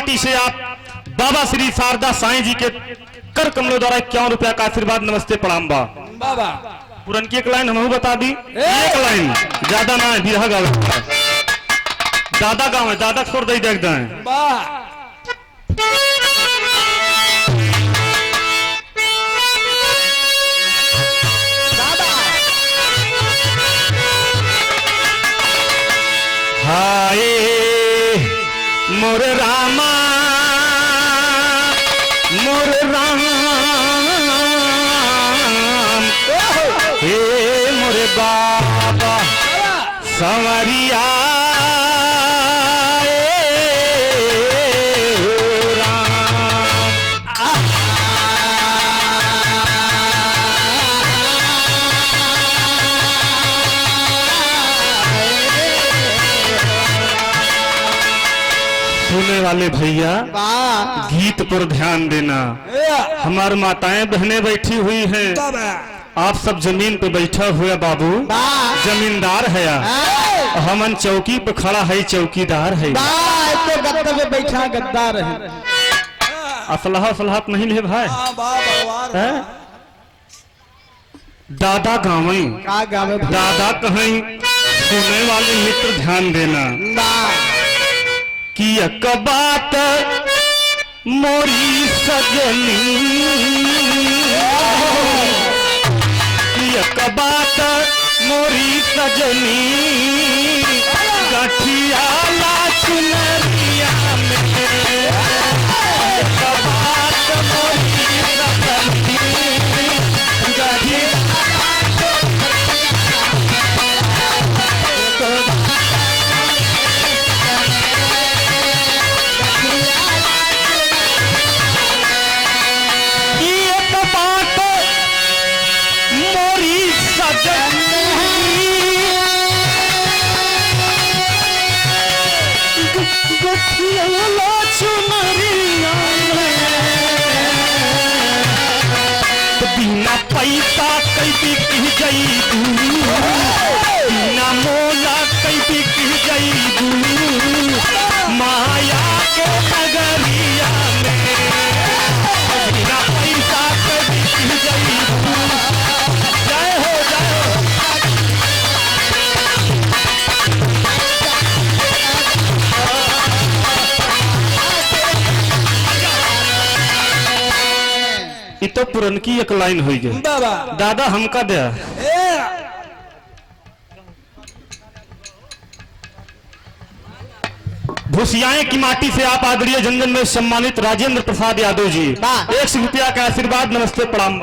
माटी से आप बाबा श्री शारदा साईं जी के कर कमलों द्वारा 51 रुपया का आशीर्वाद नमस्ते प्रणाम बा। बाबा पुरन की एक लाइन हम बता दी, एक लाइन ज्यादा ना है, बिरहा गाँव दादा गाँव है, दादा छोड़ दे देख दें वाह हाय मोर रामा मोर राम हे मोरे बाबा संवरिया सुनने वाले भैया गीत पर ध्यान देना। हमारी माताएं बहनें बैठी हुई हैं, आप सब जमीन पे बैठा हुआ बाबू जमींदार है, हमन चौकी पे खड़ा है चौकीदार है, तो गद्दे पे बैठा गद्दार है। असलहा असलहात नहीं ले भाई है? दादा गाँव दादा कहीं सुनने वाले मित्र ध्यान देना कि एक बात मोरी सजनी कि एक बात मोरी सजनी गठिया ला चुनरिया में एक बात मोरी सजनी गठिया बिना पैसा कई बिक गई बिना मोला कई बिक गई माया के नगरिया में बिना पैसा कई बिक गई। जय हो जय हो तो पुरन की एक लाइन हुई गई दादा हमका दे भूसियाए की माटी से आप आदरणीय जनजन में सम्मानित राजेंद्र प्रसाद यादव जी 100 रुपया का आशीर्वाद नमस्ते प्रणाम।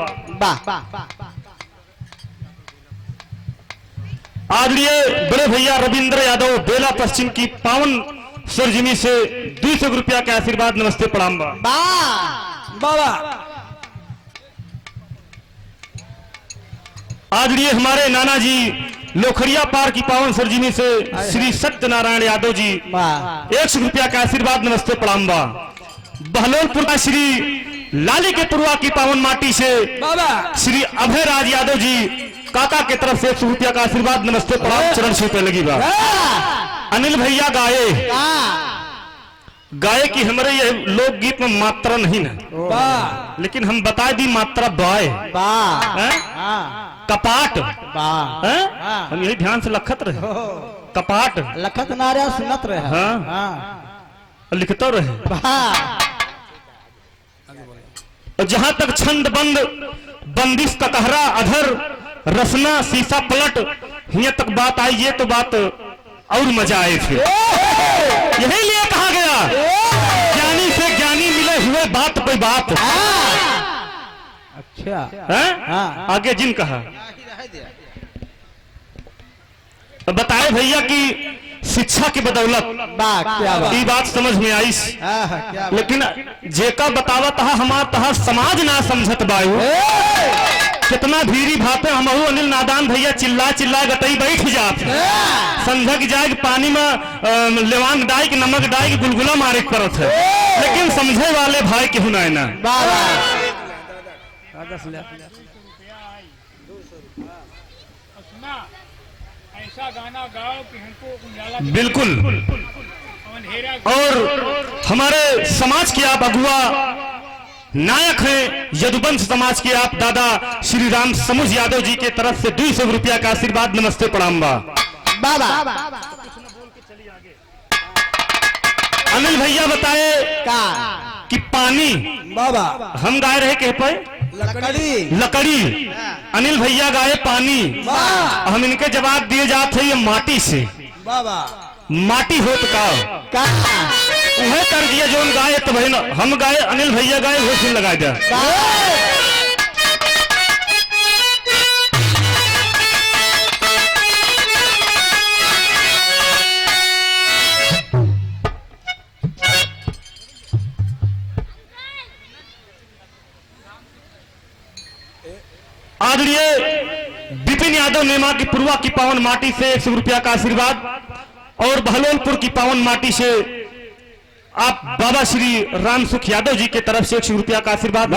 आदरणीय बड़े भैया रविंद्र यादव बेला पश्चिम की पावन सरजमी से 200 रुपया का आशीर्वाद नमस्ते प्रणाम बाबा। आदरणीय हमारे नाना जी लोखड़िया पार की पावन सरजमी से श्री सत्यनारायण यादव जी 100 रुपया का आशीर्वाद नमस्ते प्रणाम बा। बहलोलपुर का श्री लाली के पुरवा की पावन माटी से श्री अभय राज यादव जी काका के तरफ से 100 रुपया का आशीर्वाद नमस्ते प्रणाम चरण छू पे लगी बा। अनिल भैया गाये की हमारे ये लोकगीत में मात्रा नहीं ना, लेकिन हम बता दी मात्रा बाय कपाट हम यही ध्यान से लखत रहे कपाट लखत नारा सुनत रहे लिखता रहे। और जहां तक छंद बंद बंदिश कटहरा अधर रसना शीशा पलट यहाँ तक बात आई, ये तो बात और मजा आए थे। यही लिए कहा गया ज्ञानी से ज्ञानी मिले हुए बात कोई बात। अच्छा आगे जिन कहा तो बताए भैया कि शिक्षा की बदौलत ये बात समझ में आई, लेकिन जेका बतावा तहा हमार तहा समाज ना समझत बायु कितना भीरी भापे हम अनिल नादान भैया चिल्ला चिल्ला गतई बैठ जात संझक जाए पानी में लेवांग डाई के नमक डाई के गुलगुला मारे पड़त है, लेकिन समझे वाले भाई के हुना ना ऐसा गाना गाओ कि हमको बिल्कुल और हमारे समाज के आप अगुआ नायक हैं, यदुवंश समाज के आप दादा श्री राम समुझ यादव जी के तरफ से 200 रुपया का आशीर्वाद। नमस्ते प्रणाम बा बाबा। अनिल भैया बताए का कि पानी बाबा हम गाय रहे कह पे लकड़ी, अनिल भैया गाए पानी। हम इनके जवाब दिए जाते हैं ये माटी से। बाबा माटी होत का उहे कर दिया जो गाए तो भाई हम गाए, अनिल भैया गाए वो सुन लगा दिया। आदरणीय विपिन यादव नेमा की पूर्वा की पावन माटी से 100 रुपया का आशीर्वाद और बहलोलपुर की पावन माटी से आप बाबा श्री राम सुख यादव जी के तरफ से 100 रुपया का आशीर्वाद।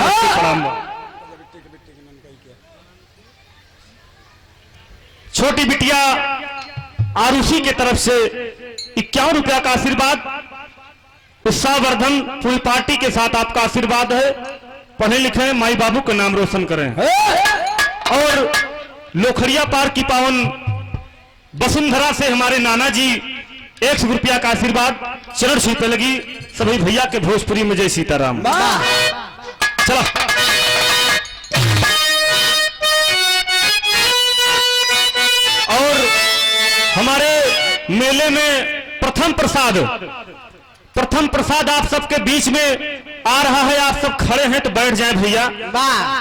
छोटी बिटिया आरुषि के तरफ से 51 रुपया का आशीर्वाद। उत्साहवर्धन फुल पार्टी के साथ आपका आशीर्वाद है। पढ़े लिखे माई बाबू का नाम रोशन करें। और लोखड़िया पार की पावन वसुंधरा से हमारे नाना जी 100 रुपया का आशीर्वाद। चरण छूते लगी सभी भैया के भोजपुरी में जय सीताराम। चलो और हमारे मेले में प्रथम प्रसाद आप सबके बीच में आ रहा है। आप सब खड़े हैं तो बैठ जाए भैया,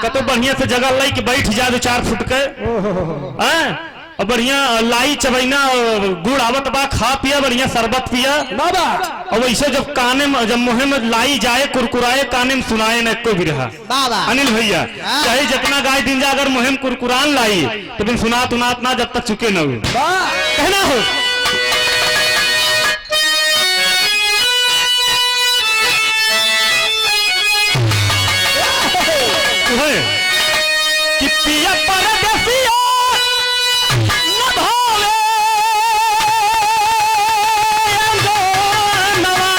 कतो बढ़िया से जगह लाई कि बैठ जाए 2-4 फुट के। और बढ़िया लाई चबैना गुड़ आवत बा, खा पिया बढ़िया शरबत पिया बाबा। और वैसे जब काने में जब मुहे में लाई जाए कुरकुराए काने में सुनाए न को भी रहा बाबा। अनिल भैया चाहे जितना गाय दिन जा अगर मुहे में कुरकुरान लाई तो बिन सुनात ना जब तक चुके न हो कहना हो। कि पिया परदेसिया न भावे अंगनवा,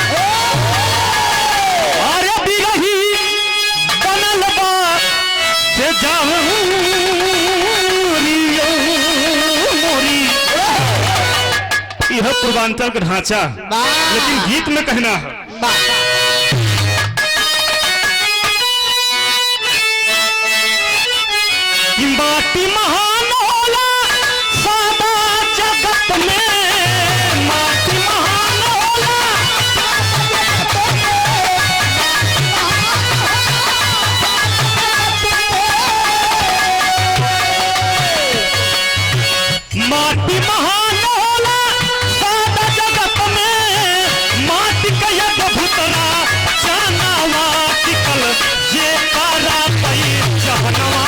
अरे बिरही बनल बा से जाऊरी मोरी। यह पूर्वांचल का ढांचा, लेकिन गीत में कहना है। माटी महान होला सादा जगत में, माटी महान होला माटी महान होला सादा जगत में। माटी कया भूतरा जानवा टिकल जे कारा पई जहनवा।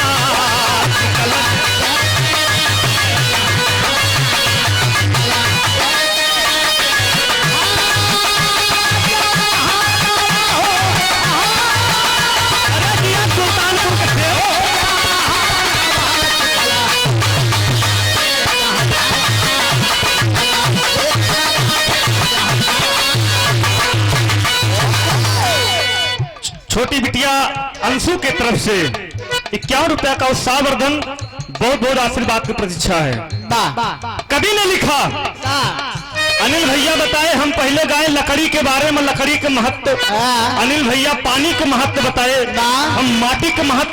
छोटी बिटिया अंशु के तरफ से 51 रुपया का उत्साहवर्धन बहुत बहुत आशीर्वाद की प्रतीक्षा है। कभी ने लिखा अनिल भैया बताए, हम पहले गाए लकड़ी के बारे में, लकड़ी के महत्व। अनिल भैया पानी के महत्व बताए, हम माटी के महत्व